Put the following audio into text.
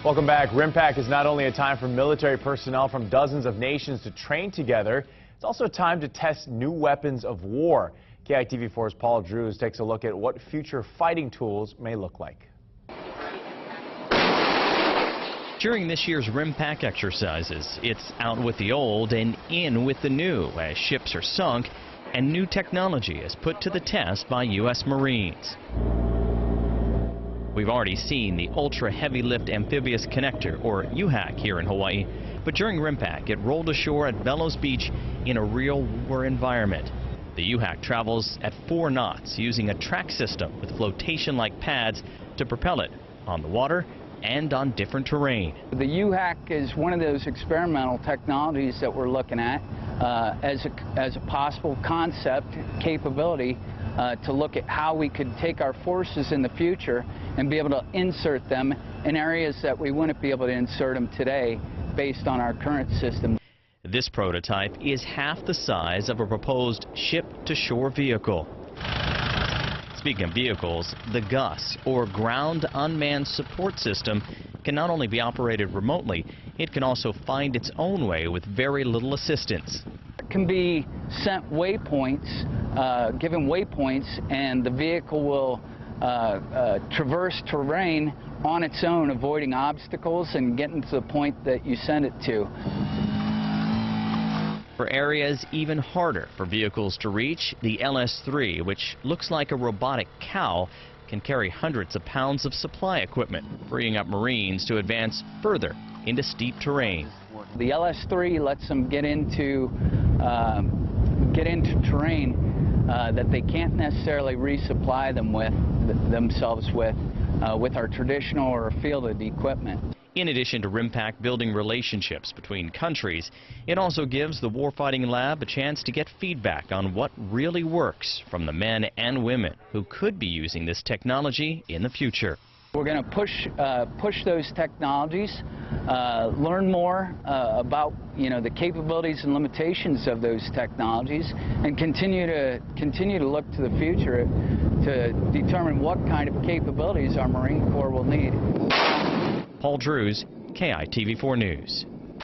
Welcome back. RIMPAC is not only a time for military personnel from dozens of nations to train together, it's also a time to test new weapons of war. KITV4's Paul Drews takes a look at what future fighting tools may look like. During this year's RIMPAC exercises, it's out with the old and in with the new as ships are sunk and new technology is put to the test by U.S. Marines. We've already seen the Ultra Heavy Lift Amphibious Connector, or UHAC, here in Hawaii, but during RIMPAC it rolled ashore at Bellows Beach in a real war environment. The UHAC travels at 4 knots using a track system with flotation-like pads to propel it on the water and on different terrain. The UHAC is one of those experimental technologies that we're looking at as a possible concept capability to look at how we could take our forces in the future and be able to insert them in areas that we wouldn't be able to insert them today based on our current system. This prototype is half the size of a proposed ship-to-shore vehicle. Speaking of vehicles, the GUS, or Ground Unmanned Support System, can not only be operated remotely, it can also find its own way with very little assistance. It can be sent waypoints, given waypoints, and the vehicle will traverse terrain on its own, avoiding obstacles and getting to the point that you send it to. For areas even harder for vehicles to reach, the LS-3, which looks like a robotic cow, can carry hundreds of pounds of supply equipment, freeing up Marines to advance further into steep terrain. The LS-3 lets them get into terrain that they can't necessarily resupply themselves with our traditional or fielded equipment. In addition to RIMPAC building relationships between countries, it also gives the warfighting lab a chance to get feedback on what really works from the men and women who could be using this technology in the future. We're going to push those technologies, learn more about the capabilities and limitations of those technologies, and continue to look to the future to determine what kind of capabilities our Marine Corps will need. Paul Drews, KITV4 News.